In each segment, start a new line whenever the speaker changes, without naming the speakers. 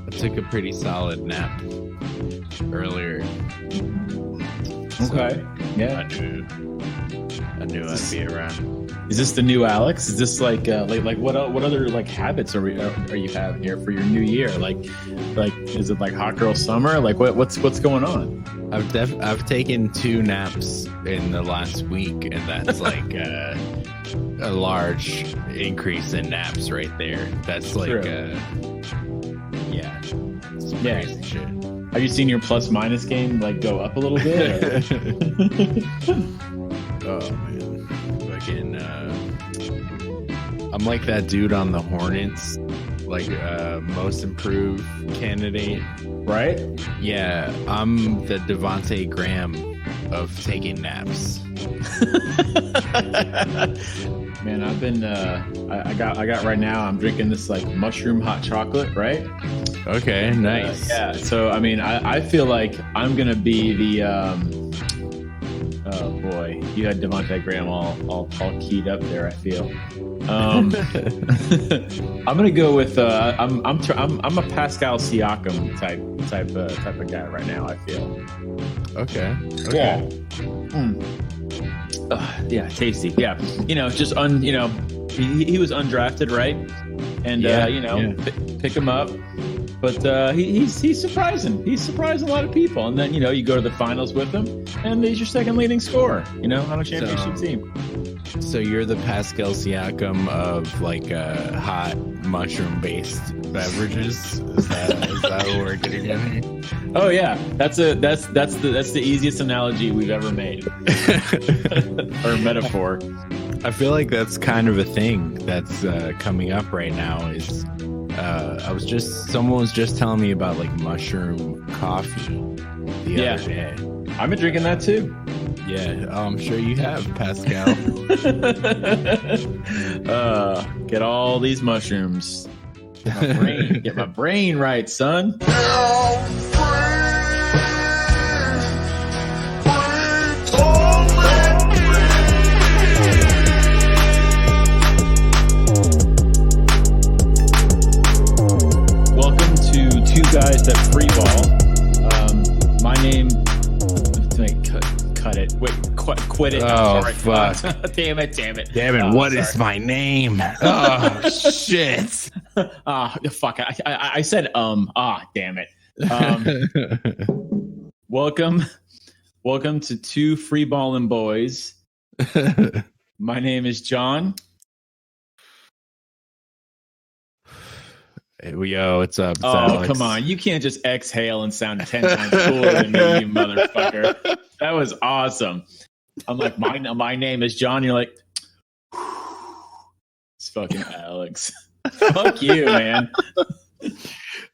I took a pretty solid nap earlier.
Okay. Yeah.
I knew I'd be around.
Is this the new Alex? Is this like what other like habits are you having here for your new year? Like is it like hot girl summer? Like what's going on?
I've taken 2 naps in the last week, and that's like a large increase in naps right there. That's like some crazy shit.
Have you seen your plus minus game like go up a little bit?
Oh man, fucking! I'm like that dude on the Hornets, like most improved candidate,
right?
Yeah, I'm the Devontae Graham of taking naps.
Man, I've been I got right now. I'm drinking this like mushroom hot chocolate, right?
Okay, nice.
Yeah. So I mean, I feel like I'm gonna be the oh boy, you had Devontae Graham all keyed up there. I feel. I'm gonna go with I'm a Pascal Siakam type of guy right now. I feel.
Okay.
Yeah. Yeah, tasty. Yeah, just he was undrafted, right? And pick him up. But he's surprising. He's surprised a lot of people. And then you go to the finals with him, and he's your second leading scorer. On a championship team.
So you're the Pascal Siakam of like hot mushroom based beverages. Is that what we're getting at here?
Oh yeah, that's the easiest analogy we've ever made, or metaphor.
I feel like that's kind of a thing that's coming up right now. Is someone was just telling me about like mushroom coffee the other day.
I've been drinking that too.
Yeah, I'm sure you have, Pascal.
Get all these mushrooms. Get my brain right, son. Welcome to Two Guys That Free Ball. My name. Cut it. Wait, quit it.
Oh, fuck.
Damn it.
What is my name? Oh, shit.
Fuck. I said, damn it. Welcome to Two Free Ballin' Boys. My name is John.
Yo, what's up? It's
Oh,
Alex.
Come on. You can't just exhale and sound 10 times cooler than me, you motherfucker. That was awesome. I'm like, my name is John. You're like, it's fucking Alex. Fuck you, man.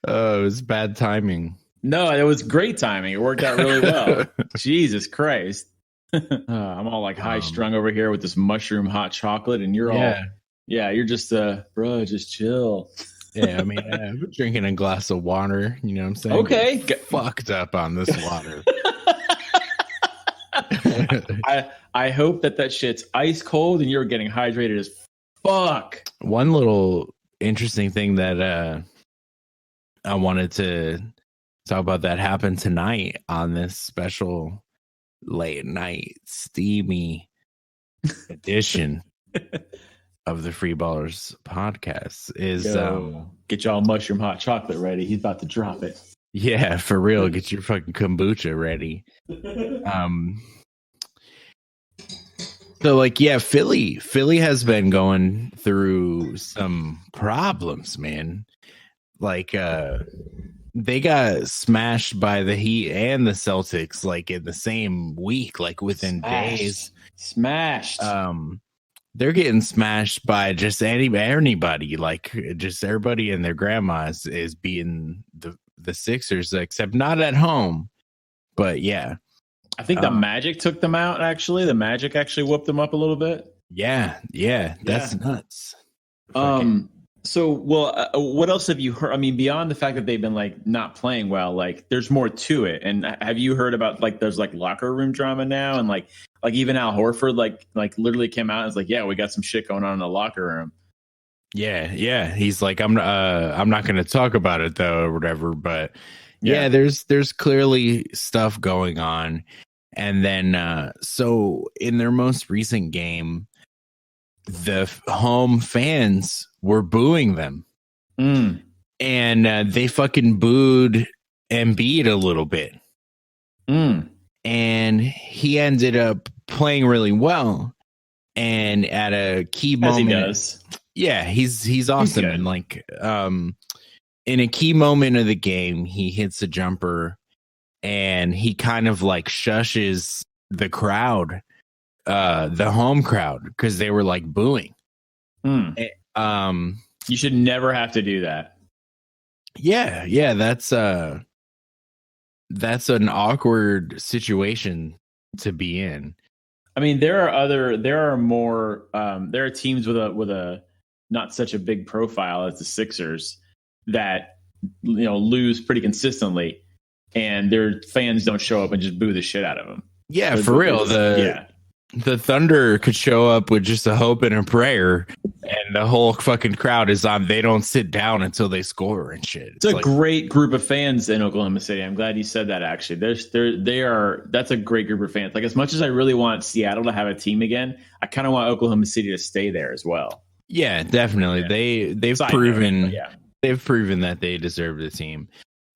Oh, it was bad timing.
No, it was great timing. It worked out really well. Jesus Christ. I'm all like high strung over here with this mushroom hot chocolate, and you're you're just bro, just chill.
Yeah, I mean, I've been drinking a glass of water. You know what I'm saying?
Okay.
Get fucked up on this water.
I hope that shit's ice cold and you're getting hydrated as fuck.
One little interesting thing that I wanted to talk about that happened tonight on this special late night steamy edition of the Free Ballers podcast is
get y'all mushroom hot chocolate ready. He's about to drop it.
Yeah, for real. Get your fucking kombucha ready. So like, yeah, Philly has been going through some problems, man. Like they got smashed by the Heat and the Celtics like in the same week, like within days.
Smashed.
They're getting smashed by just anybody, like just everybody and their grandmas is beating the Sixers, except not at home. But yeah,
I think the Magic took them out. Actually, the Magic actually whooped them up a little bit.
Yeah, that's nuts.
So, what else have you heard? I mean, beyond the fact that they've been like not playing well, like there's more to it. And have you heard about like there's like locker room drama now, and like Like even Al Horford, like literally came out and was like, "Yeah, we got some shit going on in the locker room."
Yeah. He's like, I'm not going to talk about it though, or whatever. But yeah, there's clearly stuff going on. And then, so in their most recent game, the home fans were booing them, and they fucking booed Embiid a little bit, and he ended up playing really well. And at a key moment,
he does.
Yeah, he's awesome. And like in a key moment of the game, he hits a jumper and he kind of like shushes the crowd, the home crowd, because they were like booing.
You should never have to do that.
Yeah, that's an awkward situation to be in.
I mean, there are teams with a not such a big profile as the Sixers that lose pretty consistently, and their fans don't show up and just boo the shit out of them.
Yeah, for real. The Thunder could show up with just a hope and a prayer, and the whole fucking crowd is on. They don't sit down until they score and shit.
It's a great group of fans in Oklahoma City. I'm glad you said that. Actually, that's a great group of fans. Like, as much as I really want Seattle to have a team again, I kind of want Oklahoma City to stay there as well.
Yeah, definitely. Yeah. They've proven that they deserve the team.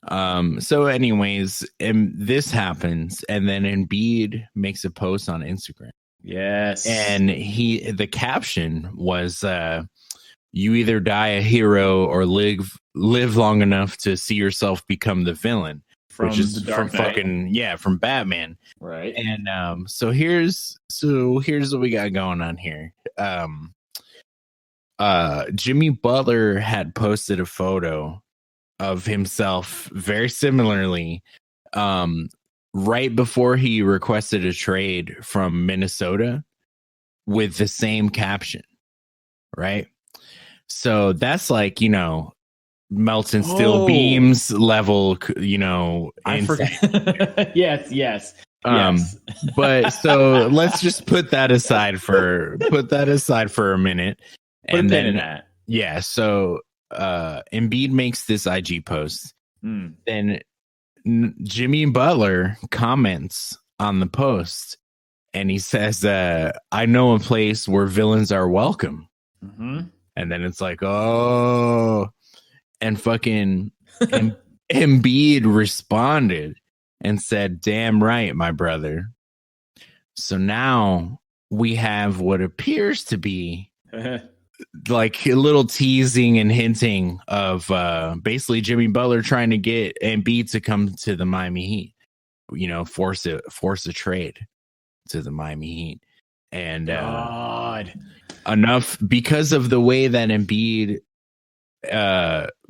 So anyways, this happens, and then Embiid makes a post on Instagram.
Yes.
And the caption was, you either die a hero or live long enough to see yourself become the villain, which is from from Batman.
Right.
And so here's what we got going on here. Jimmy Butler had posted a photo of himself very similarly, right before he requested a trade from Minnesota with the same caption, right? So that's like, melting steel beams level,
I forgot. Yes.
But so let's just put that aside for a minute.
And then
yeah, so Embiid makes this IG post. Then Jimmy Butler comments on the post, and he says, I know a place where villains are welcome. And then it's like, oh, and fucking Embiid responded and said, damn right, my brother. So now we have what appears to be like a little teasing and hinting of basically Jimmy Butler trying to get Embiid to come to the Miami Heat, force a trade to the Miami Heat. And enough because of the way that Embiid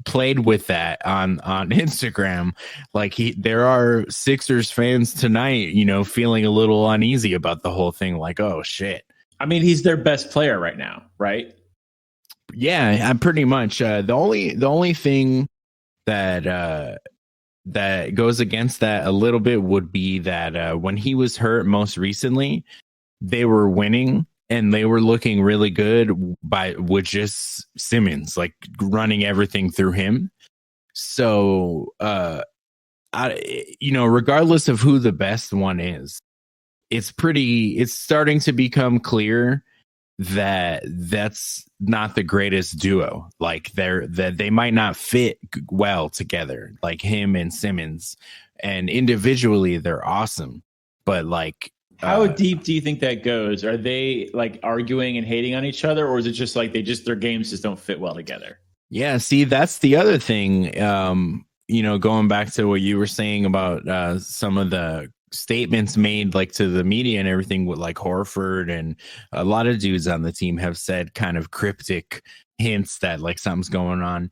played with that on Instagram, like there are Sixers fans tonight, feeling a little uneasy about the whole thing, like, oh shit.
I mean, he's their best player right now, right?
Yeah, pretty much. The only thing that goes against that a little bit would be that when he was hurt most recently, they were winning and they were looking really good with just Simmons, like running everything through him. So, regardless of who the best one is, it's starting to become clear that that's not the greatest duo. Like they might not fit well together, like him and Simmons, and individually they're awesome, but like
how deep do you think that goes? Are they like arguing and hating on each other, or is it just like their games just don't fit well together?
Yeah, see, that's the other thing. Going back to what you were saying about some of the statements made like to the media and everything, with like Horford and a lot of dudes on the team have said kind of cryptic hints that like something's going on.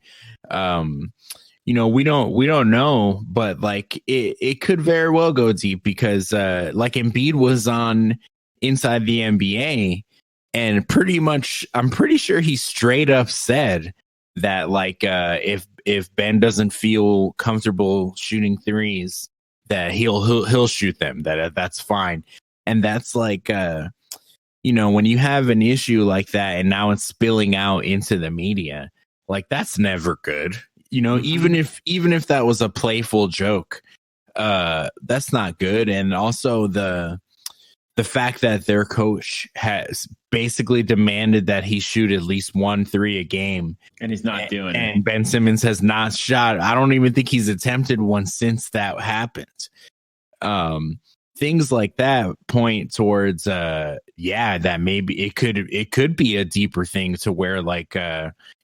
We don't know, but like it could very well go deep because like Embiid was on Inside the NBA, and pretty much I'm pretty sure he straight up said that like if Ben doesn't feel comfortable shooting threes, that he'll shoot them. That's fine. And that's like, when you have an issue like that and now it's spilling out into the media, like that's never good. Even if that was a playful joke, that's not good. And also the fact that their coach has basically demanded that he shoot at least 1 3 a game,
and he's not doing it.
And Ben Simmons has not shot. I don't even think he's attempted one since that happened. Things like that point towards, that maybe it could be a deeper thing to where like,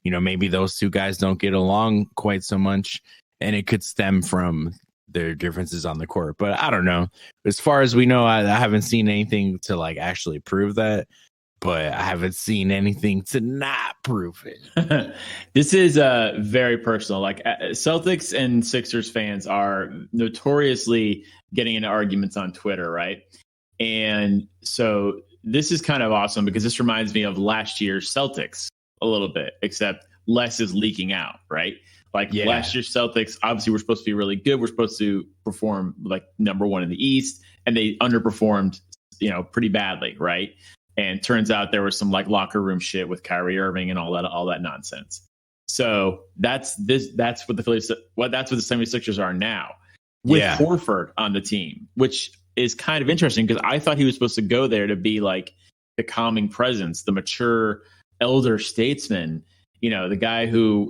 maybe those two guys don't get along quite so much, and it could stem from their differences on the court. But I don't know. As far as we know, I haven't seen anything to like actually prove that, but I haven't seen anything to not prove it.
This is very personal. Like Celtics and Sixers fans are notoriously getting into arguments on Twitter, right? And so this is kind of awesome because this reminds me of last year's Celtics a little bit, except less is leaking out, right? Like last year's Celtics, obviously, we're supposed to be really good. We're supposed to perform like number one in the East, and they underperformed, pretty badly, right? And turns out there was some like locker room shit with Kyrie Irving and all that nonsense. So that's what the 76ers are now with Horford on the team, which is kind of interesting because I thought he was supposed to go there to be like the calming presence, the mature elder statesman, the guy who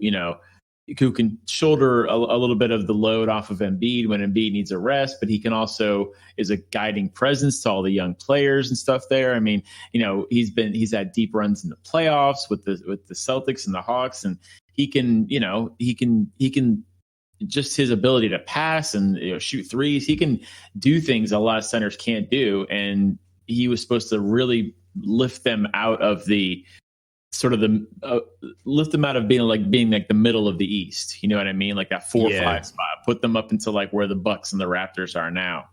can shoulder a little bit of the load off of Embiid when Embiid needs a rest, but he can also is a guiding presence to all the young players and stuff there. I mean, he's had deep runs in the playoffs with the Celtics and the Hawks, and he can just his ability to pass and shoot threes. He can do things a lot of centers can't do, and he was supposed to really lift them out of the sort of lift them out of being like the middle of the East. You know what I mean? Like that 4 or 5 spot, put them up into like where the Bucks and the Raptors are now.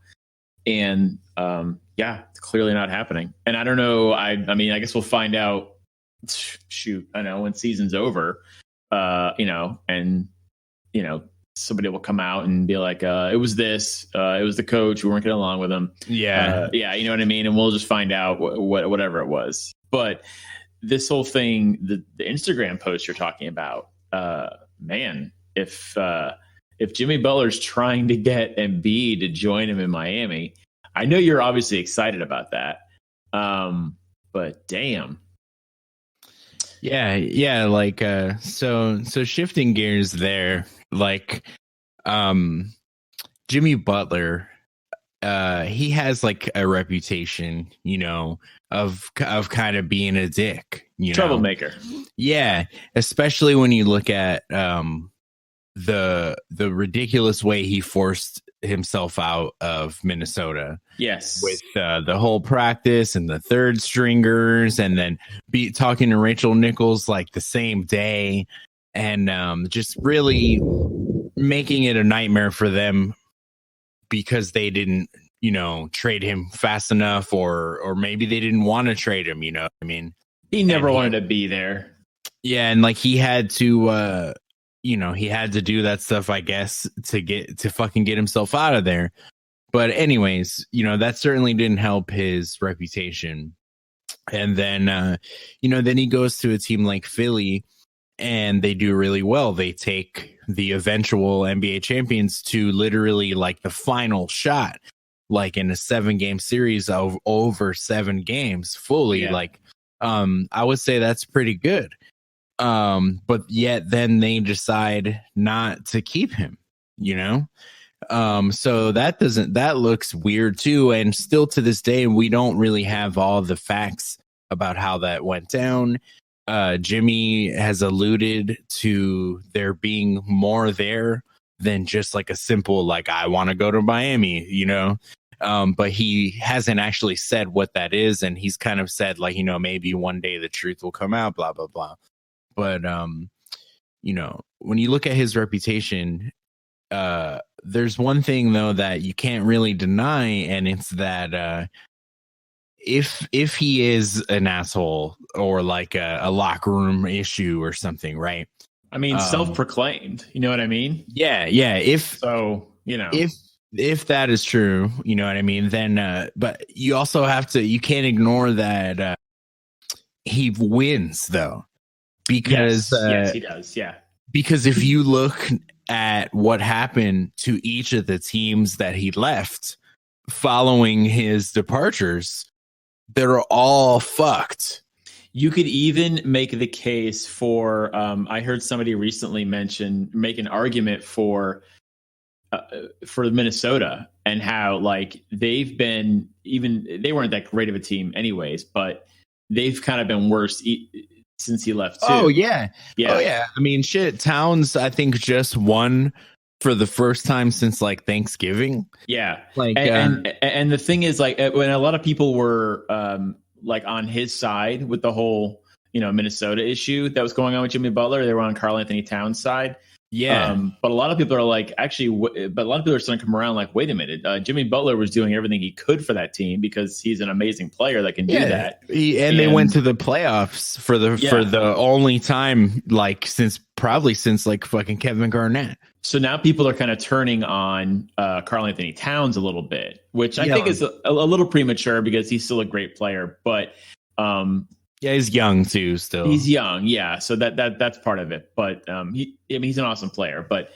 And it's clearly not happening. And I don't know. I mean, I guess we'll find out. Shoot, I know when season's over, and somebody will come out and be like, it was this, it was the coach. We weren't getting along with him.
Yeah.
You know what I mean? And we'll just find out whatever it was. But this whole thing, the Instagram post you're talking about, man, if Jimmy Butler's trying to get Embiid to join him in Miami, I know you're obviously excited about that. But damn.
Yeah. Like, so shifting gears there, like, Jimmy Butler, he has like a reputation, of kind of being a dick,
troublemaker.
Yeah, especially when you look at the ridiculous way he forced himself out of Minnesota.
Yes,
with the whole practice and the third stringers, and then talking to Rachel Nichols like the same day, and just really making it a nightmare for them because they didn't trade him fast enough, or maybe they didn't want to trade him. I mean,
he never wanted to be there.
Yeah, and like he had to he had to do that stuff, I guess, to fucking get himself out of there. But anyways, that certainly didn't help his reputation. And then then he goes to a team like Philly, and they do really well. They take the eventual NBA champions to literally like the final shot, like in a 7-game series of over 7 games fully. Yeah. Like, I would say that's pretty good. But yet then they decide not to keep him, so that looks weird too. And still to this day, we don't really have all the facts about how that went down. Jimmy has alluded to there being more there than just like a simple, like, I want to go to Miami, but he hasn't actually said what that is. And he's kind of said like, maybe one day the truth will come out, blah, blah, blah. But, when you look at his reputation, there's one thing though that you can't really deny. And it's that, if he is an asshole or like a locker room issue or something, right? I
mean, self-proclaimed, you know what I mean?
Yeah. If if that is true, you know what I mean, then but you also you can't ignore that he wins though, because
yes, he does. Yeah,
because if you look at what happened to each of the teams that he left following his departures, they're all fucked.
You could even make the case for I heard somebody recently make an argument for Minnesota, and how like they weren't that great of a team anyways, but they've kind of been worse since he left too.
Oh yeah. I mean, shit, Towns I think just won for the first time since like Thanksgiving.
Yeah,
like
and the thing is, like, when a lot of people were like on his side with the whole Minnesota issue that was going on with Jimmy Butler, they were on Karl Anthony Towns' side.
Yeah.
But a lot of people are like, but a lot of people are starting to come around like, wait a minute, Jimmy Butler was doing everything he could for that team because he's an amazing player that can do that.
And they went to the playoffs for the only time since like fucking Kevin Garnett.
So now people are kind of turning on Karl Anthony Towns a little bit, which I think is a little premature because he's still a great player, but
he's young too. Still,
he's young. Yeah, so that's part of it. But he's an awesome player. But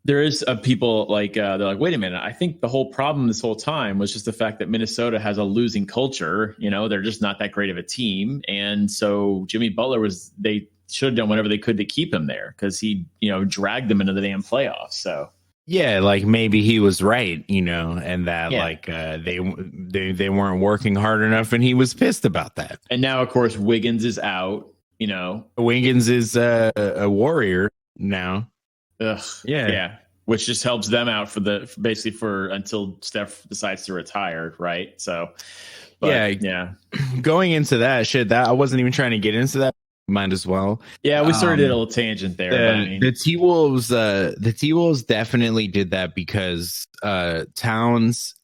there is people like they're like, wait a minute. I think the whole problem this whole time was just the fact that Minnesota has a losing culture. They're just not that great of a team, and so Jimmy Butler they should have done whatever they could to keep him there because he dragged them into the damn playoffs. So.
Yeah, like maybe he was right, and that they weren't working hard enough, and he was pissed about that.
And now, of course, Wiggins is out.
Wiggins is a warrior now.
Ugh, yeah, which just helps them out for until Steph decides to retire, right? So, yeah.
Going into that shit, that I wasn't even trying to get into that. Might as well.
Yeah, we sort of did a little tangent there.
The T-Wolves definitely did that because Towns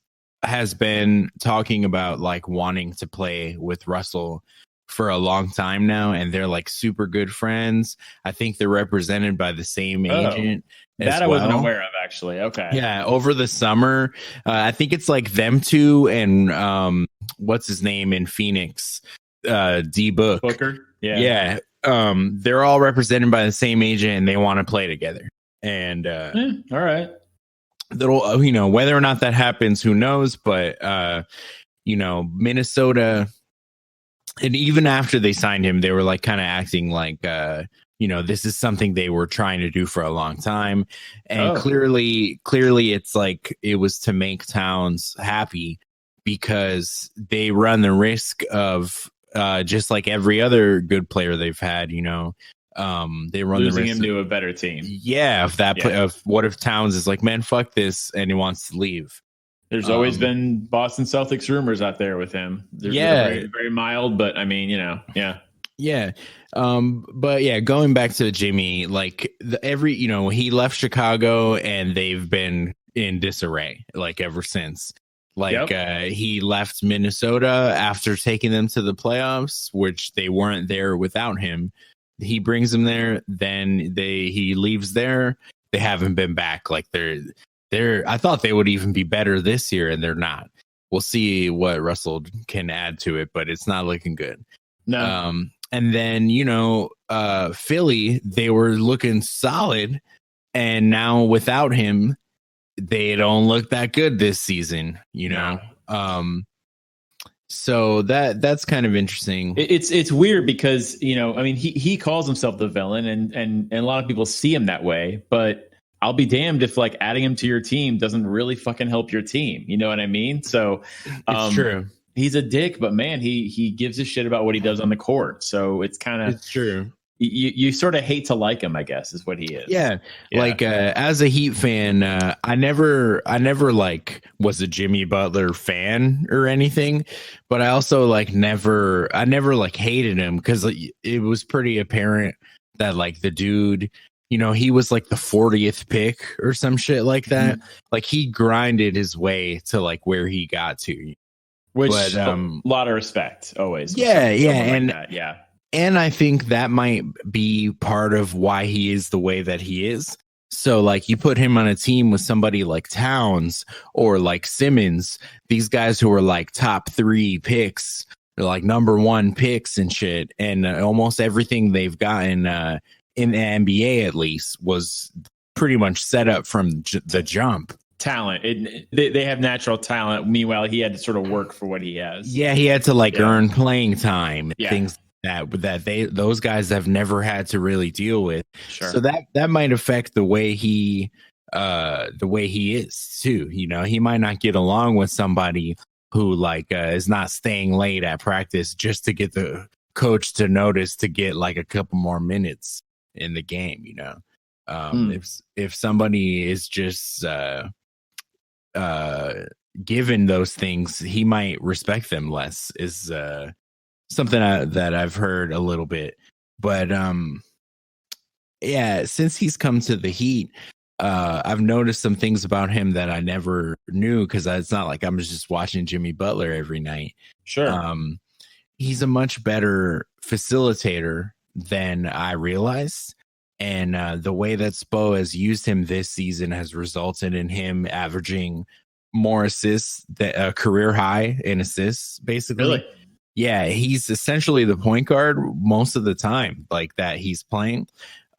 has been talking about like wanting to play with Russell for a long time now, and they're like super good friends. I think they're represented by the same agent.
That I wasn't aware of, actually. Okay.
Yeah, over the summer, I think it's like them two and what's his name in Phoenix,
Booker.
Yeah. They're all represented by the same agent and they want to play together. And
all right.
That'll whether or not that happens, who knows? But Minnesota, and even after they signed him, they were like kind of acting like this is something they were trying to do for a long time. And clearly it's like it was to make Towns happy because they run the risk of just like every other good player they've had, they run
losing
the risk
him to a better team.
Yeah, of what if Towns is like, man, fuck this, and he wants to leave.
There's always been Boston Celtics rumors out there with him. They're very, very mild, but I mean, yeah.
But yeah, going back to Jimmy, like he left Chicago and they've been in disarray like ever since. He left Minnesota after taking them to the playoffs, which they weren't there without him. He brings them there, then he leaves there. They haven't been back. Like they're I thought they would even be better this year, and they're not. We'll see what Russell can add to it, but it's not looking good.
No.
And then Philly, they were looking solid, and now without him, they don't look that good this season,
No.
So that's kind of interesting.
It's weird because he calls himself the villain, and a lot of people see him that way. But I'll be damned if like adding him to your team doesn't really fucking help your team. You know what I mean? So
it's true.
He's a dick, but man, he gives a shit about what he does on the court. So it's
true.
You sort of hate to like him, I guess, is what he is.
Yeah. Like as a Heat fan, I never like was a Jimmy Butler fan or anything, but I also like never like hated him because it was pretty apparent that like the dude, he was like the 40th pick or some shit like that. Mm-hmm. Like he grinded his way to like where he got to,
which a lot of respect always.
Yeah,
yeah.
And I think that might be part of why he is the way that he is. So like you put him on a team with somebody like Towns or like Simmons, these guys who are like top 3 picks, they're like number 1 picks and shit. And almost everything they've gotten in the NBA at least was pretty much set up from the jump.
Talent. They have natural talent. Meanwhile, he had to sort of work for what he has.
Yeah, he had to like earn playing time,
yeah.
things that those guys have never had to really deal with.
Sure.
So that might affect the way he is too. You know, he might not get along with somebody who like is not staying late at practice just to get the coach to notice to get like a couple more minutes in the game. You know, if somebody is just given those things, he might respect them less. Is something that I've heard a little bit. But yeah, since he's come to the Heat, I've noticed some things about him that I never knew, because it's not like I'm just watching Jimmy Butler every night.
Sure.
He's a much better facilitator than I realized. And the way that Spo has used him this season has resulted in him averaging more assists, a career high in assists, basically.
Really?
Yeah, he's essentially the point guard most of the time, like that he's playing.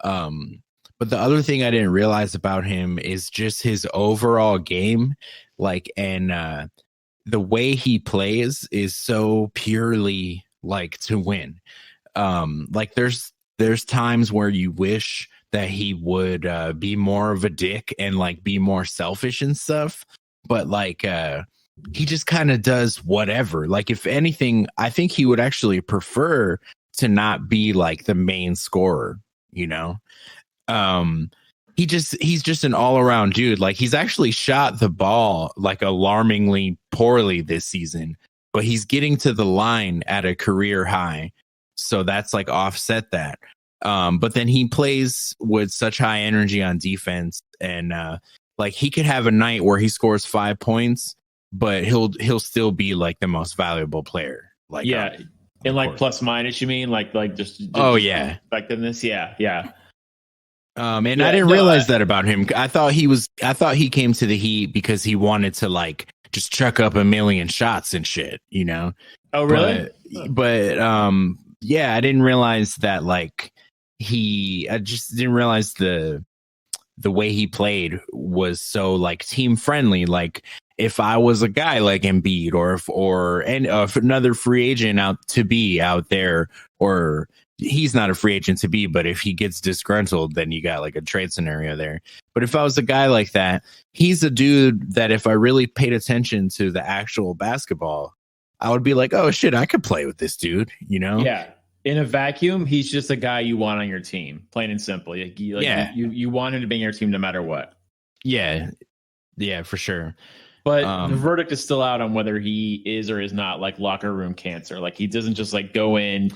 But the other thing I didn't realize about him is just his overall game, like, and the way he plays is so purely like to win. Like there's times where you wish that he would be more of a dick and like be more selfish and stuff, but like he just kind of does whatever. Like if anything, I think he would actually prefer to not be like the main scorer, you know. He's just an all-around dude. Like he's actually shot the ball like alarmingly poorly this season, but he's getting to the line at a career high, so that's like offset that. But then he plays with such high energy on defense, and like he could have a night where he scores 5 points, but he'll still be like the most valuable player. Like
in like plus minus, you mean like just
oh yeah,
effectiveness, yeah.
And I didn't realize that about him. I thought he came to the Heat because he wanted to like just chuck up a million shots and shit, you know.
Oh really?
But yeah, I didn't realize that like I just didn't realize the way he played was so like team friendly. Like if I was a guy like Embiid or another free agent out there, or he's not a free agent to be, but if he gets disgruntled, then you got like a trade scenario there. But if I was a guy like that, he's a dude that if I really paid attention to the actual basketball, I would be like, oh shit, I could play with this dude, you know?
Yeah. In a vacuum, he's just a guy you want on your team, plain and simple. You want him to be on your team no matter what.
Yeah, for sure.
But the verdict is still out on whether he is or is not like locker room cancer. Like he doesn't just like go in,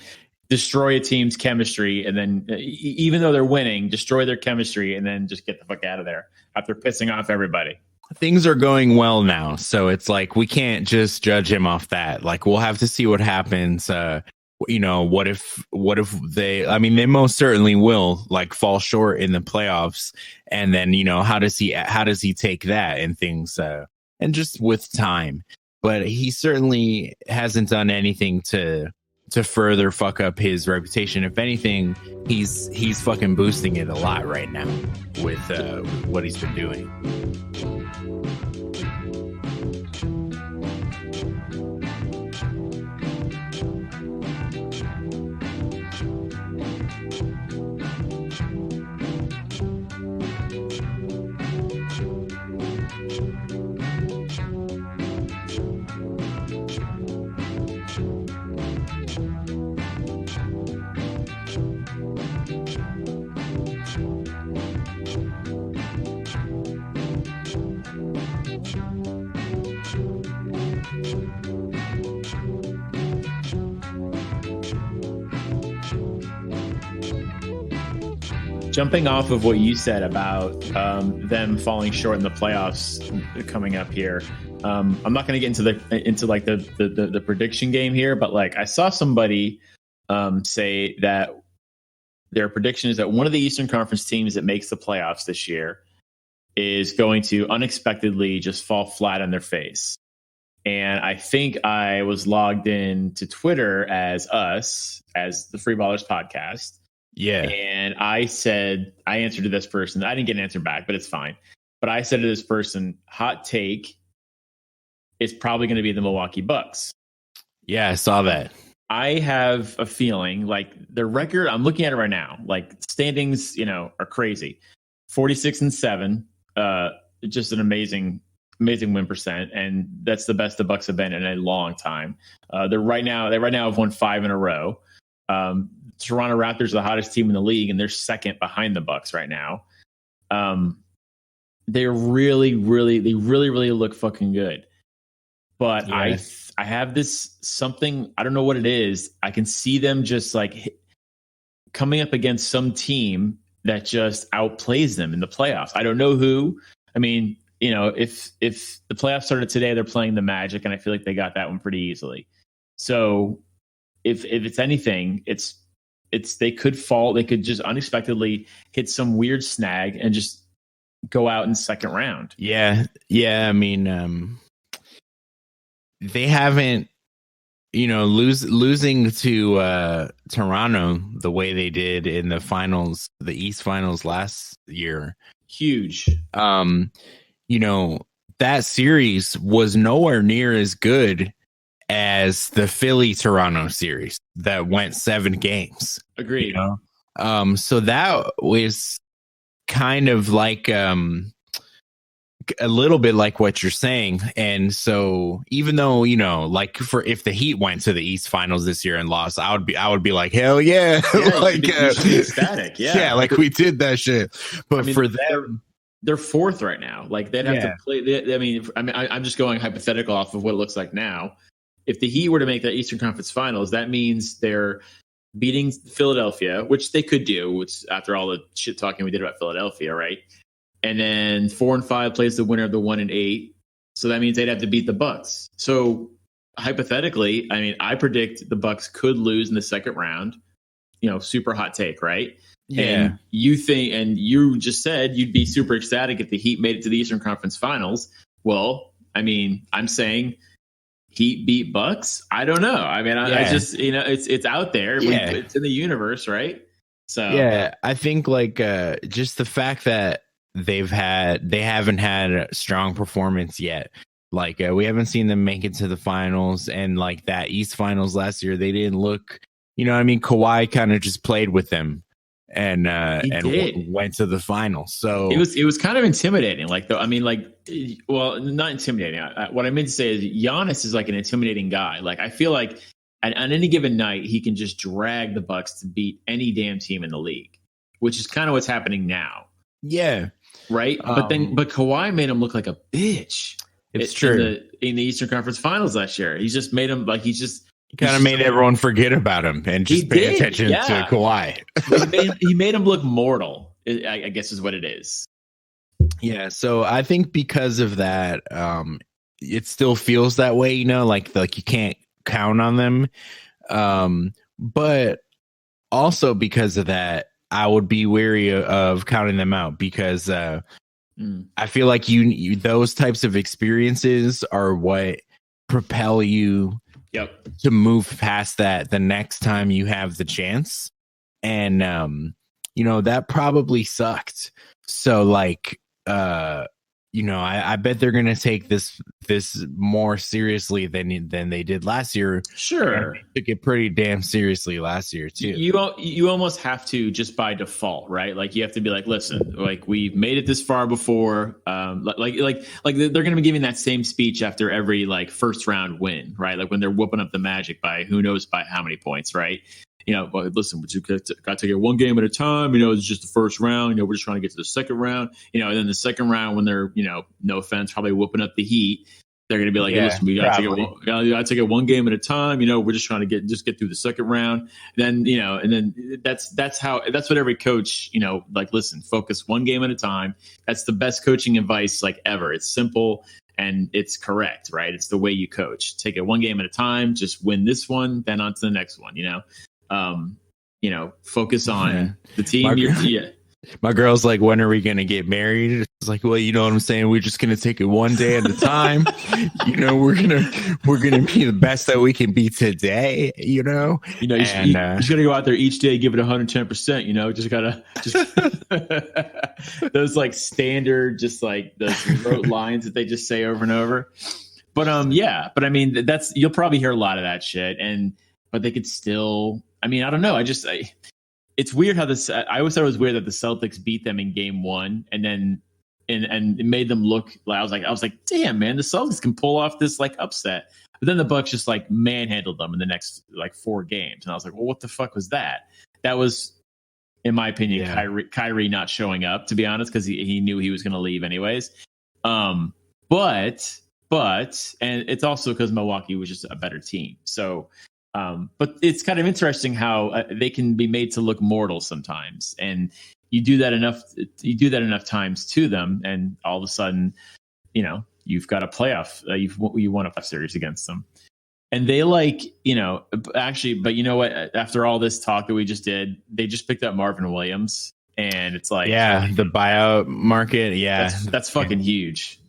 destroy a team's chemistry, and then even though they're winning, destroy their chemistry and then just get the fuck out of there after pissing off everybody.
Things are going well now, so it's like we can't just judge him off that. Like we'll have to see what happens. You know, what if they most certainly will like fall short in the playoffs, and then, you know, how does he take that and things, and just with time. But he certainly hasn't done anything to further fuck up his reputation. If anything, he's fucking boosting it a lot right now with what he's been doing.
Jumping off of what you said about them falling short in the playoffs coming up here, I'm not going to get into the prediction game here, but like I saw somebody say that their prediction is that one of the Eastern Conference teams that makes the playoffs this year is going to unexpectedly just fall flat on their face. And I think I was logged in to Twitter as the Free Ballers podcast.
Yeah.
And I answered to this person. I didn't get an answer back, but it's fine. But I said to this person, hot take, it's probably going to be the Milwaukee Bucks.
Yeah, I saw that.
I have a feeling like their record, I'm looking at it right now, like standings, are crazy. 46-7, just an amazing win percent, and that's the best the Bucks have been in a long time. They right now have won 5 in a row. Toronto Raptors are the hottest team in the league, and they're second behind the Bucks right now. They really look fucking good. But yeah. I have this something, I don't know what it is. I can see them just like coming up against some team that just outplays them in the playoffs. I don't know who. I mean, if the playoffs started today, they're playing the Magic, and I feel like they got that one pretty easily. So if it's anything, it's they could fall. They could just unexpectedly hit some weird snag and just go out in the second round.
Yeah. I mean, they haven't, losing to Toronto the way they did in the finals, the East Finals last year.
Huge.
That series was nowhere near as good as the Philly-Toronto series that went 7 games.
Agreed.
So that was kind of like a little bit like what you're saying. And so even though, like if the Heat went to the East Finals this year and lost, I would be like, hell yeah.
Like ecstatic. Yeah.
Yeah, like we did that shit. But for them,
they're 4th right now. Like they'd have to play. I'm just going hypothetical off of what it looks like now. If the Heat were to make that Eastern Conference Finals, that means they're beating Philadelphia, which they could do, which after all the shit talking we did about Philadelphia, right? And then 4 and 5 plays the winner of the 1 and 8. So that means they'd have to beat the Bucks. So hypothetically, I mean, I predict the Bucks could lose in the second round. Super hot take, right?
Yeah.
And you just said you'd be super ecstatic if the Heat made it to the Eastern Conference Finals. Well, I mean, I'm saying Heat beat Bucks. I don't know. I mean, I just, it's out there.
Yeah.
It's in the universe, right? So
yeah, I think like just the fact that they haven't had a strong performance yet. Like we haven't seen them make it to the finals, and like that East Finals last year, they didn't look. Kawhi kind of just played with them, and went to the finals. So
it was kind of intimidating. Like though, I mean, like, well, not intimidating. What I meant to say is Giannis is like an intimidating guy. Like I feel like on any given night he can just drag the Bucks to beat any damn team in the league, which is kind of what's happening now.
Yeah.
Right. But Kawhi made him look like a bitch.
It's true.
In the Eastern Conference Finals last year, he just made him like he kind
of made everyone forget about him and just pay attention to Kawhi.
he made him look mortal, I guess is what it is.
Yeah. So I think because of that, it still feels that way, like you can't count on them. But also because of that, I would be wary of counting them out because I feel like you those types of experiences are what propel you to move past that the next time you have the chance. And that probably sucked. So like I bet they're gonna take this more seriously than they did last year.
Sure,
they took it pretty damn seriously last year too.
You almost have to just by default, right? Like you have to be like, listen, like we've made it this far before. Like they're gonna be giving that same speech after every like first round win, right? Like when they're whooping up the Magic by who knows by how many points, right? But listen, we got to take it one game at a time. It's just the first round. We're just trying to get to the second round. And then the second round, when they're, no offense, probably whooping up the Heat, they're going to be like, hey, listen, we got to take it one game at a time. We're just trying to get through the second round. Then, and then that's what every coach, like, listen, focus one game at a time. That's the best coaching advice like ever. It's simple and it's correct, right? It's the way you coach. Take it one game at a time. Just win this one, then on to the next one. focus on the team.
My girl's like, when are we going to get married? It's like, well, you know what I'm saying? We're just going to take it one day at a time. We're going to be the best that we can be today,
you just got to go out there each day, give it 110%, just those like standard, just like those rote lines that they just say over and over. But I mean, you'll probably hear a lot of that shit, but they could still, I mean, I don't know. It's weird how I always thought it was weird that the Celtics beat them in game 1 and then and it made them look like I was like, damn, man, the Celtics can pull off this like upset. But then the Bucks just like manhandled them in the next like 4 games. And I was like, well, what the fuck was that? That was, in my opinion, Kyrie not showing up, to be honest, because he knew he was going to leave anyways. But and it's also because Milwaukee was just a better team. So but it's kind of interesting how they can be made to look mortal sometimes, and you do that enough times to them, and all of a sudden, you've got a playoff. You won a playoff series against them, and they actually. But you know what? After all this talk that we just did, they just picked up Marvin Williams, and it's like,
the buyout market. Yeah,
that's fucking huge.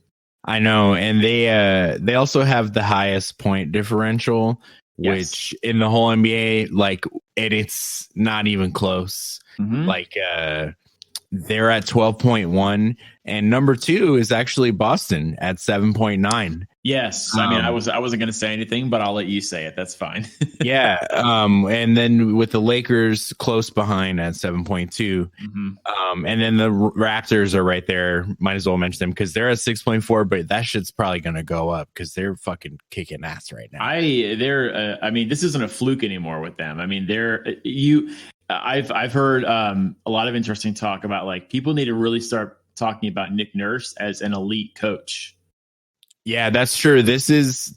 I know, and they also have the highest point differential. Yes. Which in the whole NBA, and it's not even close. Mm-hmm. They're at 12.1, and number 2 is actually Boston at 7.9.
Yes, I mean, I wasn't going to say anything, but I'll let you say it. That's fine.
Yeah, and then with the Lakers close behind at 7.2, mm-hmm. And then the Raptors are right there. Might as well mention them because they're at 6.4, but that shit's probably going to go up because they're fucking kicking ass right now.
I mean, this isn't a fluke anymore with them. I mean, I've heard a lot of interesting talk about like people need to really start talking about Nick Nurse as an elite coach.
Yeah, that's true. This is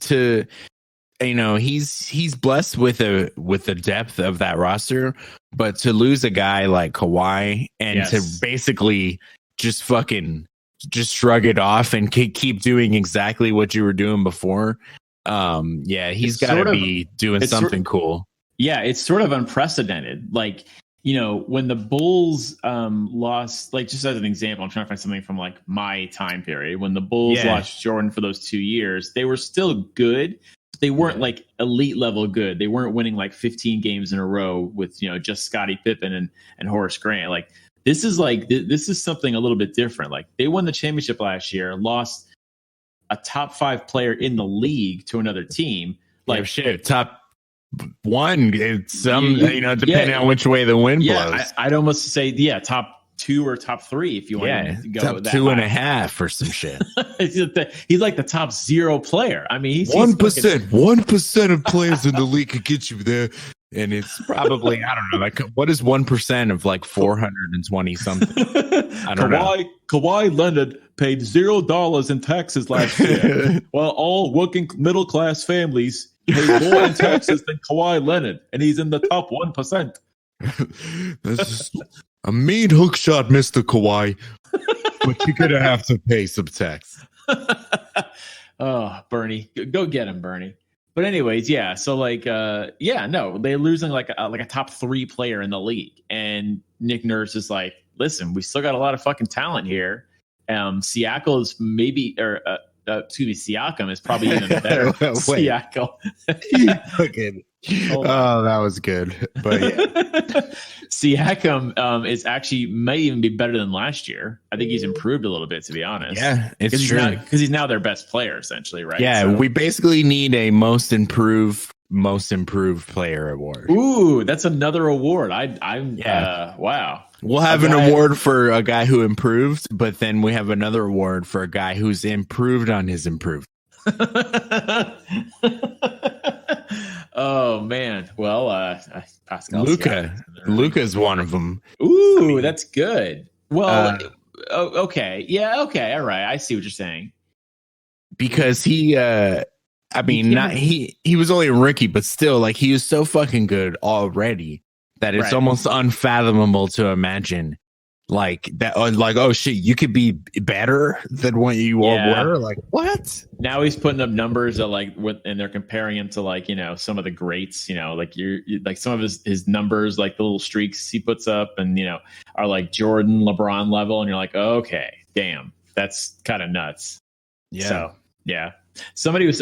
he's blessed with the depth of that roster, but to lose a guy like Kawhi and to basically just shrug it off and keep doing exactly what you were doing before. He's got to be doing something cool.
Yeah, it's sort of unprecedented. Like, when the Bulls lost, like just as an example, I'm trying to find something from like my time period. When the Bulls lost Jordan for those 2 years, they were still good. But they weren't like elite level good. They weren't winning like 15 games in a row with, just Scottie Pippen and Horace Grant. Like this is something a little bit different. Like they won the championship last year, lost a top 5 player in the league to another team. Like
top 1, it's depending on which way the wind blows.
I'd almost say top 2 or top 3 if you want to go
top
with that
2.5 or some shit.
He's like the top 0 player. I mean, he's
1% of players in the league could get you there, and it's probably I don't know, like what is 1% of like 420 something? I don't know.
Kawhi Leonard paid $0 in taxes last year, while all working middle class families paid more in taxes than Kawhi Leonard, and he's in the top 1%.
That's just a mean hook shot, Mr. Kawhi, but you're gonna have to pay some tax.
Oh, Bernie, go get him, Bernie. But anyways, yeah. So they're losing like a top 3 player in the league, and Nick Nurse is like, listen, we still got a lot of fucking talent here. Siakam is Siakam is probably even better. Siakam.
That was good. But
Siakam is actually may even be better than last year. I think he's improved a little bit, to be honest.
Yeah, it's true.
Because he's now their best player, essentially, right?
Yeah, we basically need a most improved player award.
Ooh, that's another award. Wow.
We'll have an award for a guy who improved, but then we have another award for a guy who's improved on his improvement.
Oh man. Well, Pascal.
Luka's one of them.
Ooh, that's good. Well, okay. Yeah, okay. All right. I see what you're saying.
Because he was only a rookie, but still, like, he was so fucking good already that it's almost unfathomable to imagine like that, like, oh shit, you could be better than what you were. Like, what?
Now he's putting up numbers that and they're comparing him to like, some of the greats, like you're like some of his numbers, like the little streaks he puts up and, are like Jordan, LeBron level. And you're like, oh, okay, damn, that's kind of nuts.
Yeah.
So, yeah. Somebody was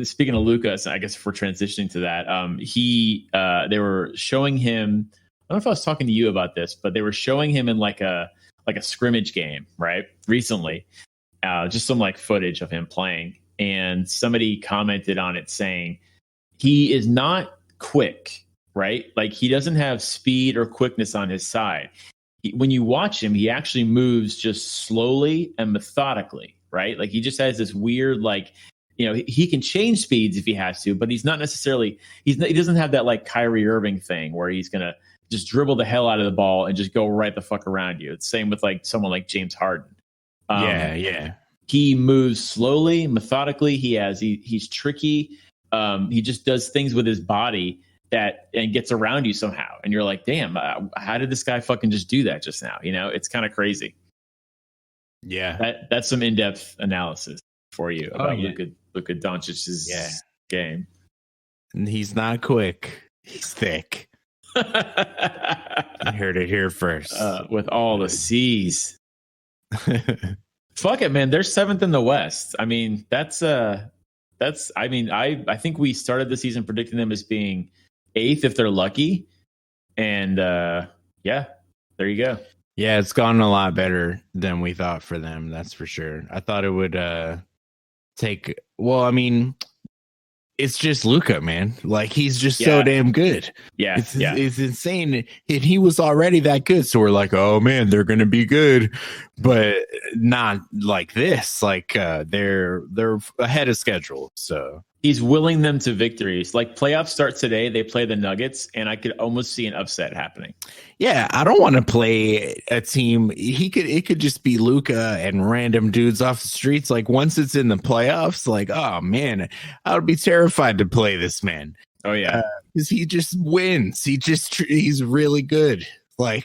speaking of Lucas, I guess if we're transitioning to that, they were showing him, I don't know if I was talking to you about this, but they were showing him in like a scrimmage game, right? Recently, just some like footage of him playing. And somebody commented on it saying he is not quick, right? Like he doesn't have speed or quickness on his side. When you watch him, he actually moves just slowly and methodically, right? Like he just has this weird, like, he can change speeds if he has to, but he's not necessarily, he doesn't have that like Kyrie Irving thing where he's going to just dribble the hell out of the ball and just go right the fuck around you. It's the same with like someone like James Harden.
Yeah.
He moves slowly, methodically. He's tricky. He just does things with his body and gets around you somehow. And you're like, damn, how did this guy fucking just do that just now? It's kind of crazy.
Yeah.
That's some in-depth analysis for you about Luka Doncic's game.
And he's not quick. He's thick. You heard it here first.
With all the C's. Fuck it, man. They're 7th in the West. I mean, I think we started the season predicting them as being 8th if they're lucky. And there you go.
Yeah, it's gone a lot better than we thought for them. That's for sure. I thought it would it's just Luka, man. Like he's just so damn good.
Yeah,
it's insane. And he was already that good. So we're like, oh man, they're gonna be good, but not like this. Like they're ahead of schedule. So
he's willing them to victories. Like playoffs start today, they play the Nuggets, and I could almost see an upset happening.
Yeah, I don't want to play a team. It could just be Luka and random dudes off the streets. Like once it's in the playoffs, like, oh man, I would be terrified to play this man.
Oh yeah,
because he just wins. He's really good. Like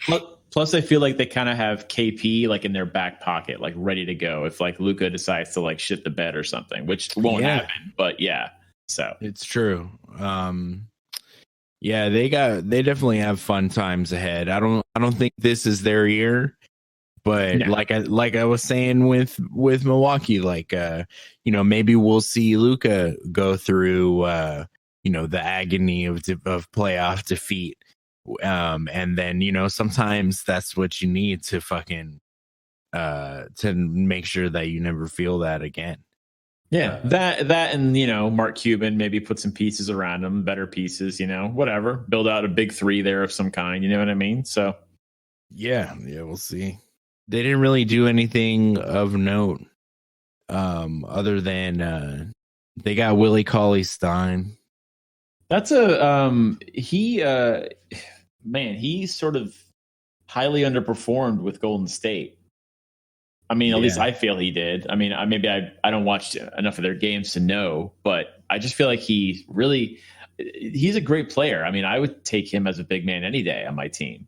plus, I feel like they kind of have KP like in their back pocket, like ready to go if like Luka decides to like shit the bed or something, which won't happen. But yeah, so
it's true. Yeah, they definitely have fun times ahead. I don't think this is their year, but like I was saying with Milwaukee, like maybe we'll see Luka go through the agony of playoff defeat. And then sometimes that's what you need to fucking to make sure that you never feel that again.
Yeah, that and Mark Cuban maybe put some pieces around him, better pieces, whatever. Build out a big 3 there of some kind, you know what I mean? So
yeah, we'll see. They didn't really do anything of note other than they got Willie Cauley-Stein.
That's he sort of highly underperformed with Golden State. I mean, at least I feel he did. I mean, I don't watch enough of their games to know, but I just feel like he's a great player. I mean, I would take him as a big man any day on my team.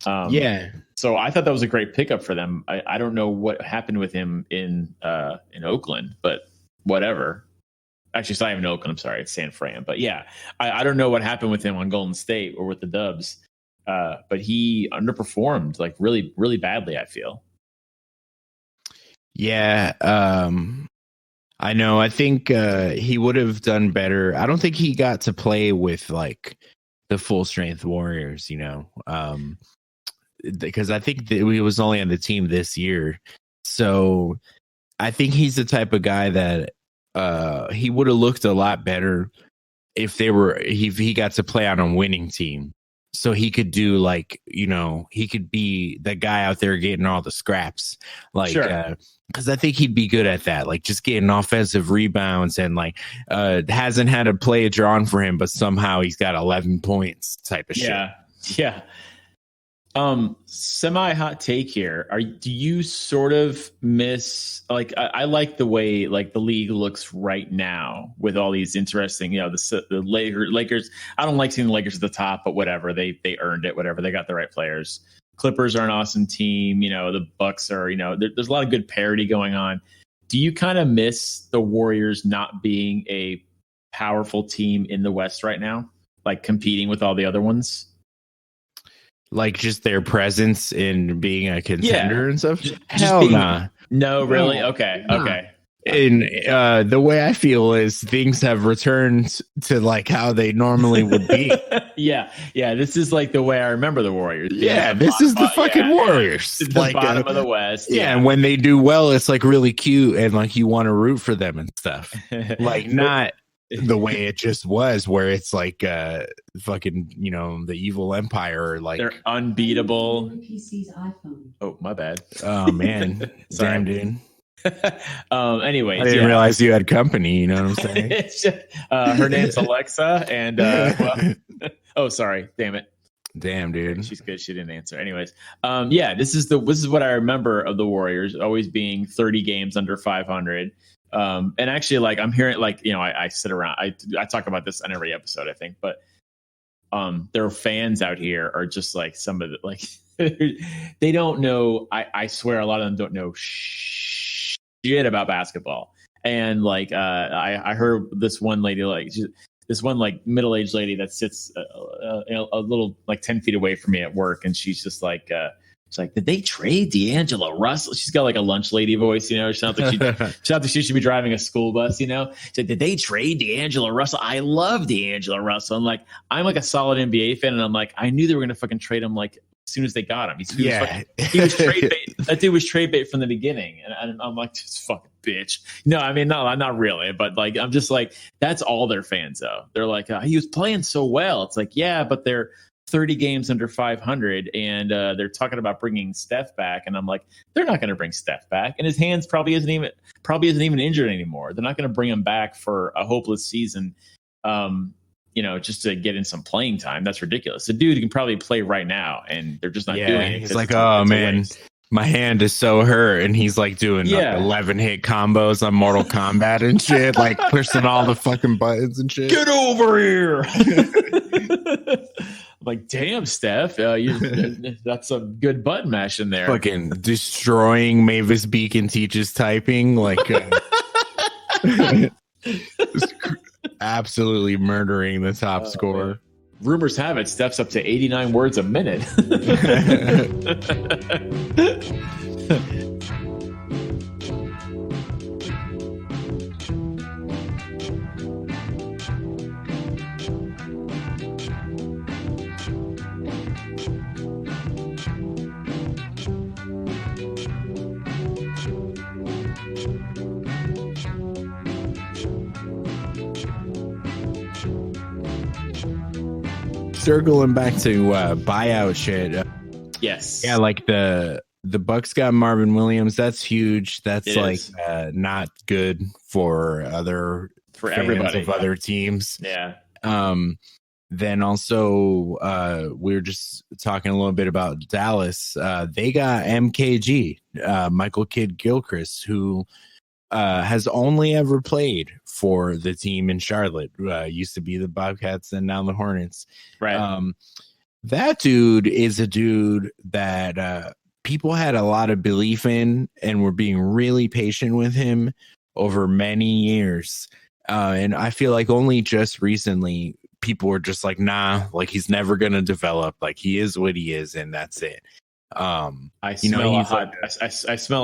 So I thought that was a great pickup for them. I don't know what happened with him in Oakland, but whatever. Actually, it's not even Oakland. I'm sorry, it's San Fran. But yeah, I don't know what happened with him on Golden State or with the Dubs, but he underperformed like really, really badly, I feel.
Yeah, I know. I think he would have done better. I don't think he got to play with like the full strength Warriors, because I think that he was only on the team this year. So I think he's the type of guy that he would have looked a lot better if he got to play on a winning team. So he could do like, he could be the guy out there getting all the scraps. Like, because I think he'd be good at that. Like just getting offensive rebounds and like hasn't had a play drawn for him, but somehow he's got 11 points type of shit.
Yeah. Semi hot take here. Do you sort of miss like I like the way like the league looks right now with all these interesting, the Lakers. I don't like seeing the Lakers at the top, but whatever, they earned it. Whatever, they got the right players. Clippers are an awesome team. The Bucks are, there's a lot of good parity going on. Do you kind of miss the Warriors not being a powerful team in the West right now, like competing with all the other ones?
Like just their presence in being a contender and stuff?
Hell nah. No, really? Okay.
And the way I feel is things have returned to like how they normally would be.
Yeah. This is like the way I remember the Warriors.
Yeah, this is the fucking Warriors.
It's the bottom of the West.
Yeah, and when they do well, it's like really cute and like you want to root for them and stuff. Like not the way it just was, where it's like fucking the evil empire, like
they're unbeatable. PC's iPhone. Oh, my bad.
Oh man. Damn, dude.
Anyways,
I didn't realize you had company. You know what I'm saying?
Her name's Alexa, and oh, sorry, damn it,
damn, dude,
she's good. She didn't answer. Anyways, this is what I remember of the Warriors always being 30 games under 500. And actually, like I'm hearing, like I sit around, I talk about this on every episode, I think, but their fans out here are just like some of the like they don't know. I swear, a lot of them don't know shit about basketball. And like I heard this one lady, like this one like middle-aged lady that sits a little like 10 feet away from me at work, and she's just like she's like, did they trade D'Angelo Russell? She's got like a lunch lady voice, she sounds like she should be driving a school bus. She's like, did they trade D'Angelo Russell? I love D'Angelo Russell. I'm like a solid NBA fan, and I'm like, I knew they were gonna fucking trade him like as soon as they got him. He was trade bait. That dude was trade bait from the beginning. And I'm like, this fucking bitch. No, I mean, no, not really. But like, I'm just like, that's all their fans though. They're like, he was playing so well. It's like, yeah, but they're 30 games under 500 and they're talking about bringing Steph back. And I'm like, they're not going to bring Steph back. And his hands probably isn't even injured anymore. They're not going to bring him back for a hopeless season. Just to get in some playing time. That's ridiculous. The dude can probably play right now, and they're just not doing it.
He's like, oh man, my hand is so hurt, and he's like doing 11 hit combos on Mortal Kombat and shit, like pushing all the fucking buttons and shit.
Get over here! Like, damn, Steph, that's some good button mash in there.
Fucking destroying Mavis Beacon teaches typing, like. Absolutely murdering the top scorer. Man.
Rumors have it Steph's up to 89 words a minute.
Circling back to buyout shit.
Yes.
Yeah, like the Bucks got Marvin Williams. That's huge. That's not good for everybody of other teams.
Yeah.
Then also we were just talking a little bit about Dallas. They got MKG, Michael Kidd-Gilchrist, who has only ever played for the team in Charlotte. Used to be the Bobcats and now the Hornets.
Right.
That dude is a dude that people had a lot of belief in and were being really patient with him over many years. And I feel like only just recently people were just like, nah, like he's never going to develop. Like he is what he is, and that's it.
I smell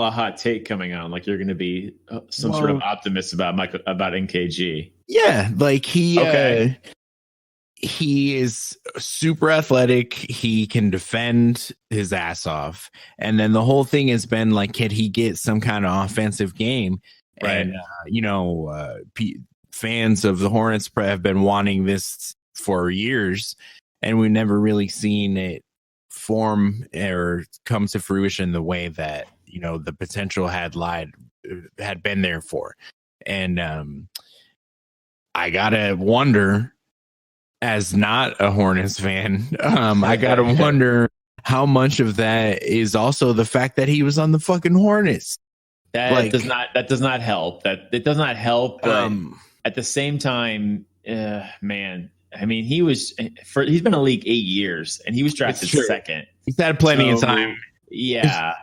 a hot take coming on. Like you're going to be some sort of optimist about NKG.
Yeah, like he is super athletic. He can defend his ass off, and then the whole thing has been like, can he get some kind of offensive game?
Right.
And fans of the Hornets have been wanting this for years, and we've never really seen it form or come to fruition the way that the potential had been there for. And I gotta wonder, as not a Hornets fan, I gotta wonder how much of that is also the fact that he was on the fucking Hornets.
That does not help. That it does not help. But at the same time, man, I mean, he's been in the league 8 years, and he was drafted second.
He's had plenty of time.
Yeah.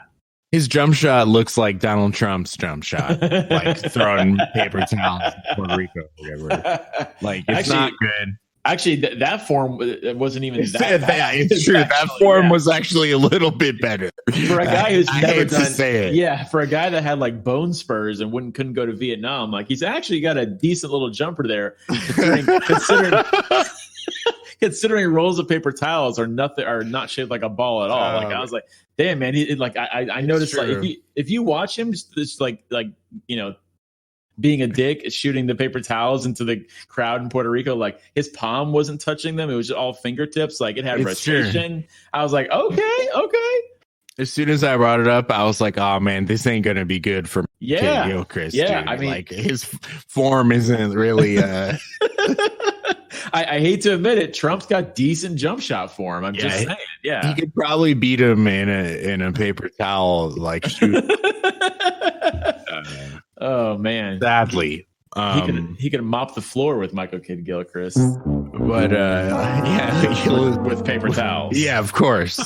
His jump shot looks like Donald Trump's jump shot, like throwing paper towels in Puerto Rico or whatever. Like, it's not good.
Actually, that form wasn't even that bad.
It's true. That form was actually a little bit better.
For a guy who's never done,
say it.
Yeah, for a guy that had like bone spurs and couldn't go to Vietnam, like he's actually got a decent little jumper there, considering rolls of paper towels are not shaped like a ball at all. Like I was like, damn man, I noticed like if you watch him, just like being a dick, shooting the paper towels into the crowd in Puerto Rico, like his palm wasn't touching them. It was just all fingertips. Like it had rotation. I was like, okay.
As soon as I brought it up, I was like, oh man, this ain't going to be good for Gilchrist.
Yeah.
Dude.
I mean,
like his form isn't really,
I hate to admit it. Trump's got decent jump shot form. I'm just saying. Yeah.
He could probably beat him in a paper towel, like shoot.
Oh man!
Sadly,
he could mop the floor with Michael Kidd Gilchrist,
but
with paper towels.
Yeah, of course.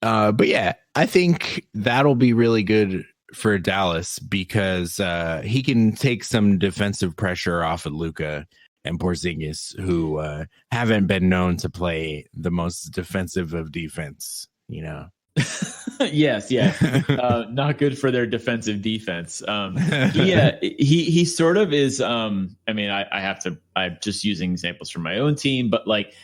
But yeah, I think that'll be really good for Dallas because he can take some defensive pressure off of Luka and Porzingis, who haven't been known to play the most defensive of defense.
Yes, not good for their defensive defense. He sort of is. I mean, I'm just using examples from my own team, but like,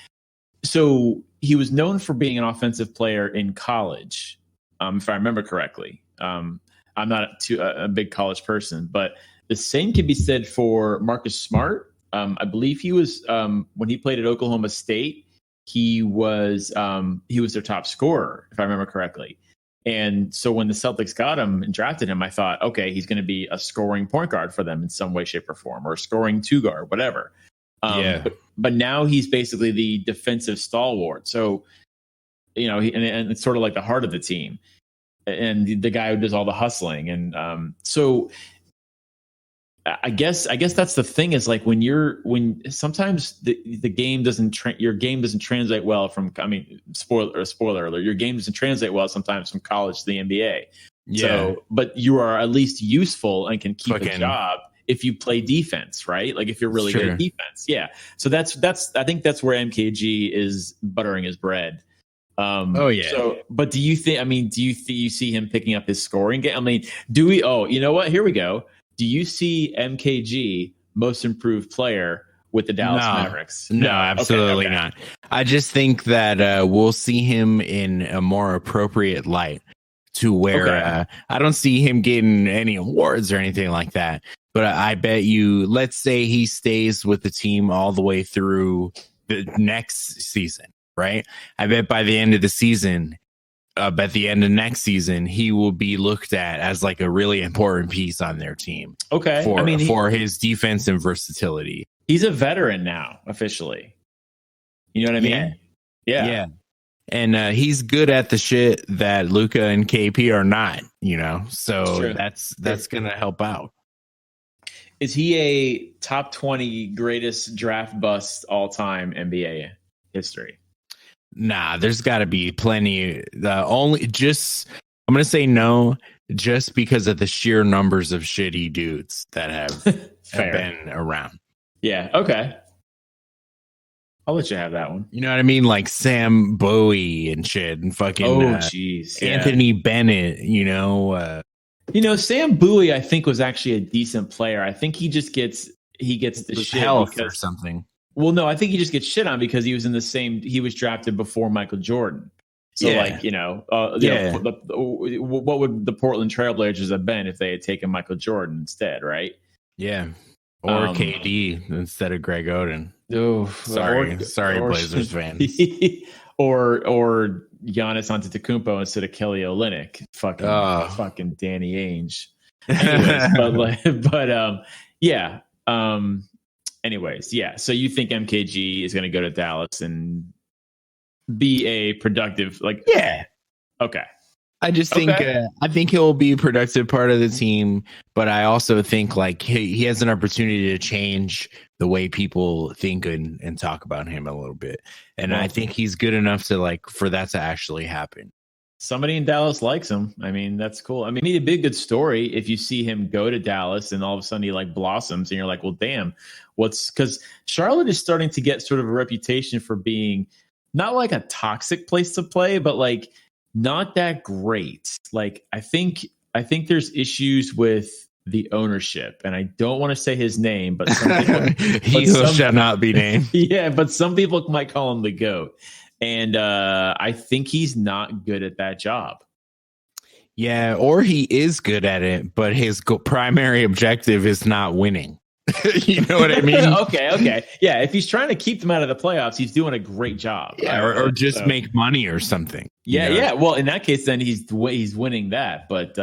so he was known for being an offensive player in college, if I remember correctly. I'm not a big college person, but the same can be said for Marcus Smart. I believe he was when he played at Oklahoma State. He was their top scorer, if I remember correctly. And so when the Celtics got him and drafted him, I thought, okay, he's going to be a scoring point guard for them in some way, shape, or form, or a scoring two guard, whatever. But now he's basically the defensive stalwart. So, and it's sort of like the heart of the team, and the guy who does all the hustling. And so I guess that's the thing is like when sometimes the game doesn't your game doesn't translate well from, spoiler alert, your game doesn't translate well sometimes from college to the NBA. Yeah. So, but you are at least useful and can keep a job if you play defense, right? Like if you're really good at defense. Yeah. So that's I think that's where MKG is buttering his bread. So, but do you see him picking up his scoring game? I mean, you know what? Here we go. Do you see MKG most improved player with the Dallas Mavericks?
No, absolutely not. I just think that we'll see him in a more appropriate light to where I don't see him getting any awards or anything like that. But I bet you, let's say he stays with the team all the way through the next season, right? I bet by the end of the season, at the end of next season, he will be looked at as like a really important piece on their team.
Okay.
For his defense and versatility.
He's a veteran now, officially. You know what I mean? Yeah.
And he's good at the shit that Luka and KP are not, so that's going to help out.
Is he a top 20 greatest draft bust all time NBA history?
Nah, there's got to be plenty. I'm going to say no, just because of the sheer numbers of shitty dudes that have been around.
Yeah. Okay. I'll let you have that one.
You know what I mean? Like Sam Bowie and shit and fucking Anthony Bennett,
Sam Bowie, I think, was actually a decent player. I think he just gets the shit
health or something.
Well, no, I think he just gets shit on because he was he was drafted before Michael Jordan. So what would the Portland Trailblazers have been if they had taken Michael Jordan instead, right?
Yeah. Or KD instead of Greg Oden. Oh, sorry, Blazers fans.
or Giannis Antetokounmpo instead of Kelly Olynyk. Fucking Danny Ainge. Anyways, so you think MKG is going to go to Dallas and be a productive, Okay.
I just think I think he'll be a productive part of the team, but I also think like he has an opportunity to change the way people think and talk about him a little bit. And I think he's good enough to like for that to actually happen.
Somebody in Dallas likes him. I mean, that's cool. I mean, it'd be a good story if you see him go to Dallas and all of a sudden he like blossoms and you're like, well, damn, because Charlotte is starting to get sort of a reputation for being not like a toxic place to play, but like not that great. Like I think there's issues with the ownership, and I don't want to say his name, but some people,
shall not be named.
Yeah, but some people might call him the GOAT, and I think he's not good at that job.
Yeah, or he is good at it, but his primary objective is not winning. You know what I mean?
Okay. Yeah, if he's trying to keep them out of the playoffs, he's doing a great job.
Yeah, or just make money or something.
Yeah, you know? Yeah. Well, in that case, then he's winning that. But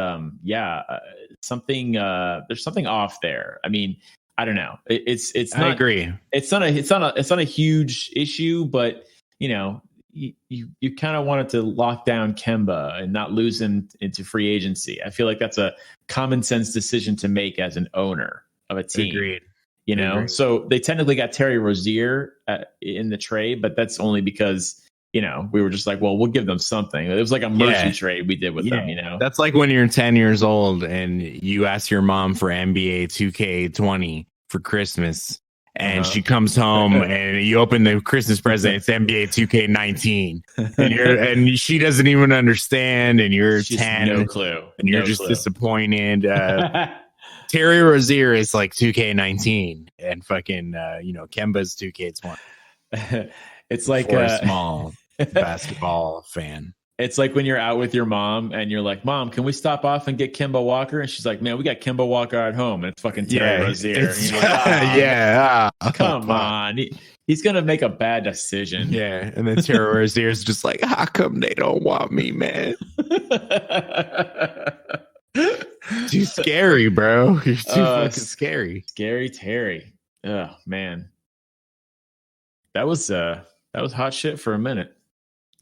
something there's something off there. I mean, I don't know. It's not,
I agree.
It's not a huge issue, but you know, you kind of wanted to lock down Kemba and not lose him into free agency. I feel like that's a common sense decision to make as an owner of a team.
Agreed.
You know,
Agreed.
So they technically got Terry Rozier in the trade, but that's only because, you know, we were just like, well, we'll give them something. It was like a mercy trade we did with them, you know.
That's like when you're 10 years old and you ask your mom for NBA 2K20 for Christmas, and she comes home and you open the Christmas present, it's NBA 2K19, and she doesn't even understand, and she's 10,
no clue,
and you're just disappointed. Terry Rozier is like 2K19, and fucking Kemba's 2K20.
It's like
for a small basketball fan.
It's like when you're out with your mom and you're like, Mom, can we stop off and get Kemba Walker? And she's like, man, we got Kemba Walker at home, and it's fucking Terry Rozier. Come on. He's going to make a bad decision.
Yeah. And then Terry Rozier's just like, how come they don't want me, man? Too scary, bro. You're too fucking scary.
Scary Terry. Oh, man. That was hot shit for a minute.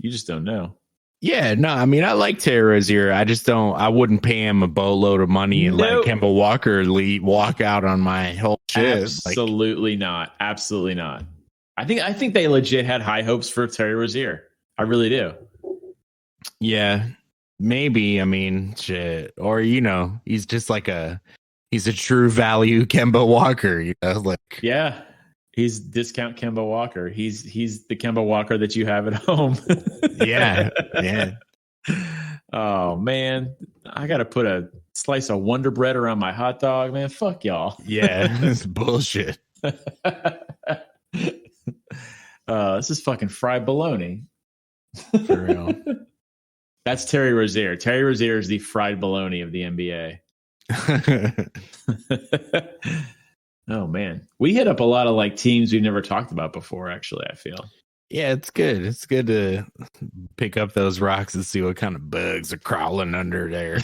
You just don't know.
Yeah, no, I mean, I like Terry Rozier. I wouldn't pay him a boatload of money and let Kemba Walker walk out on my whole shit.
Absolutely not. Absolutely not. I think they legit had high hopes for Terry Rozier. I really do.
Yeah, maybe. I mean, shit. Or, he's just like he's a true value Kemba Walker, like.
Yeah. He's discount Kemba Walker. He's the Kemba Walker that you have at home.
Yeah.
Oh man, I gotta put a slice of Wonder Bread around my hot dog, man. Fuck y'all.
Yeah, it's bullshit.
This is fucking fried bologna.
For real.
That's Terry Rozier. Terry Rozier is the fried bologna of the NBA. Oh man, we hit up a lot of like teams we've never talked about before. Actually, I feel.
Yeah, it's good. It's good to pick up those rocks and see what kind of bugs are crawling under there.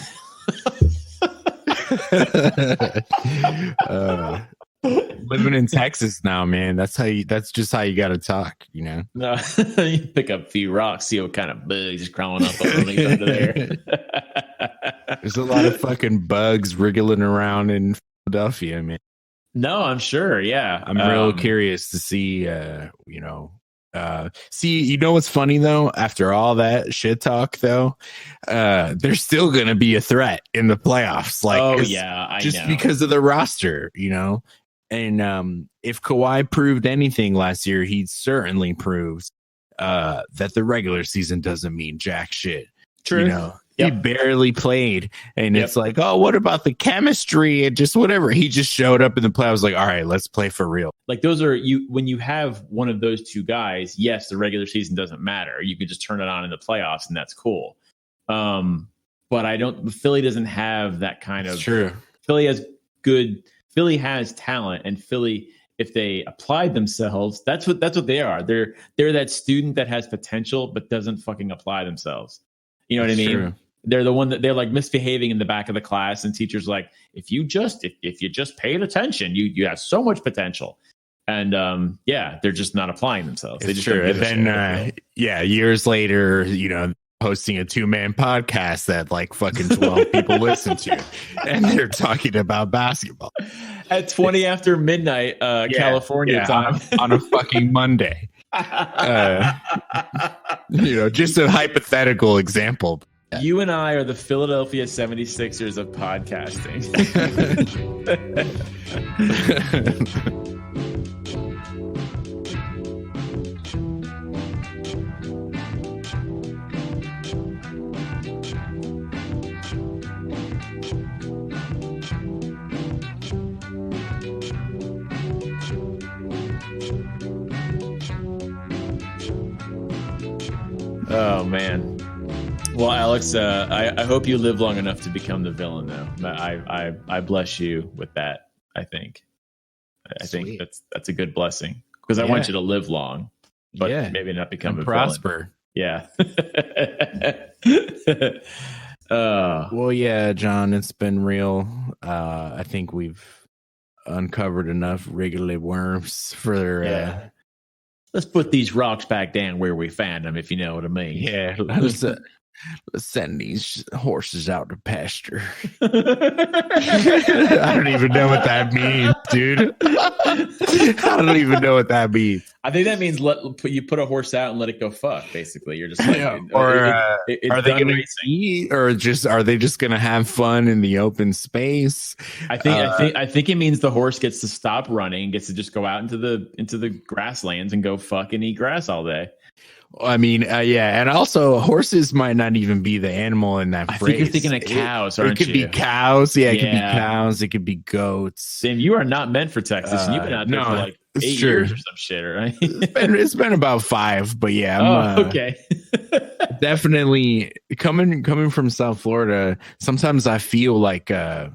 Living in Texas now, man. That's just how you got to talk,
No, you pick up a few rocks, see what kind of bugs are crawling up underneath under there.
There's a lot of fucking bugs wriggling around in Philadelphia, man.
No, I'm sure. Yeah.
I'm real curious to see, what's funny though? After all that shit talk though, there's still going to be a threat in the playoffs. Like,
I know.
Because of the roster, and if Kawhi proved anything last year, he certainly proves that the regular season doesn't mean jack shit.
True.
He barely played, and it's like, oh, what about the chemistry and just whatever? He just showed up in the playoffs like, all right, let's play for real.
Like those are when you have one of those two guys, yes, the regular season doesn't matter. You can just turn it on in the playoffs, and that's cool. But Philly doesn't have that kind of.
True.
Philly has talent, and Philly, if they applied themselves, that's what they are. They're that student that has potential but doesn't fucking apply themselves. You know what I mean?
True.
They're the one that they're like misbehaving in the back of the class, and teachers like, if you just paid attention, you have so much potential. And they're just not applying themselves.
It's true. And then years later, hosting a 2-man podcast that like fucking 12 people listen to, and they're talking about basketball
at 20 after midnight, California time
on a fucking Monday. Just a hypothetical example.
You and I are the Philadelphia 76ers of podcasting. Oh, man. Well, Alex, I hope you live long enough to become the villain, though. I bless you with that. I think think that's a good blessing, because I want you to live long, but maybe not become a
prosper.
Villain. Yeah.
Well, yeah, John, it's been real. I think we've uncovered enough wriggly worms for.
Let's put these rocks back down where we found them, if you know what I mean.
Yeah, let's send these horses out to pasture. I don't even know what that means, dude. I don't even know what that means.
I think that means you put a horse out and let it go fuck. Basically, you're just like,
are they going to eat, or are they just going to have fun in the open space?
I think it means the horse gets to stop running, gets to just go out into the grasslands and go fuck and eat grass all day.
I mean, and also horses might not even be the animal in that phrase.
I think you're thinking of cows, aren't you?
It could be cows. Yeah, it could be cows. It could be goats.
Sam, you are not meant for Texas. You've been out there for like 8 years or some shit, right?
It's been about 5, but yeah.
Okay.
Definitely coming from South Florida. Sometimes I feel like a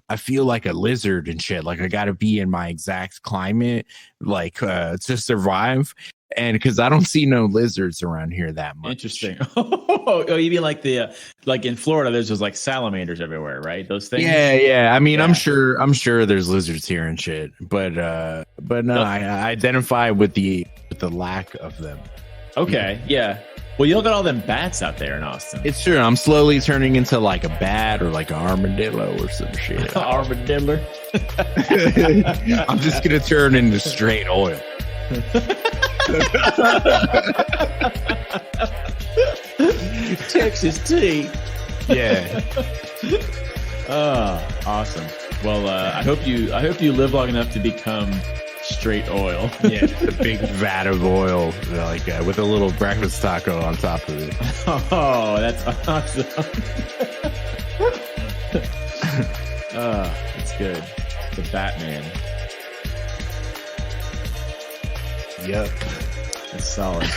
lizard and shit. Like I got to be in my exact climate, like to survive. And because I don't see no lizards around here that much.
Interesting. Oh, you mean like like in Florida, there's just like salamanders everywhere, right? Those things.
Yeah. I mean, I'm sure there's lizards here and shit, but no, I identify with the lack of them.
Okay, yeah. Well, you look at all them bats out there in Austin.
It's true. I'm slowly turning into like a bat or like an armadillo or some shit.
Armadillo.
I'm just gonna turn into straight oil.
Texas tea.
Yeah.
Oh, awesome. Well, I hope you live long enough to become straight oil.
Yeah, a big vat of oil, like with a little breakfast taco on top of it.
Oh, that's awesome. That's good. The Batman.
Yep.
That's solid.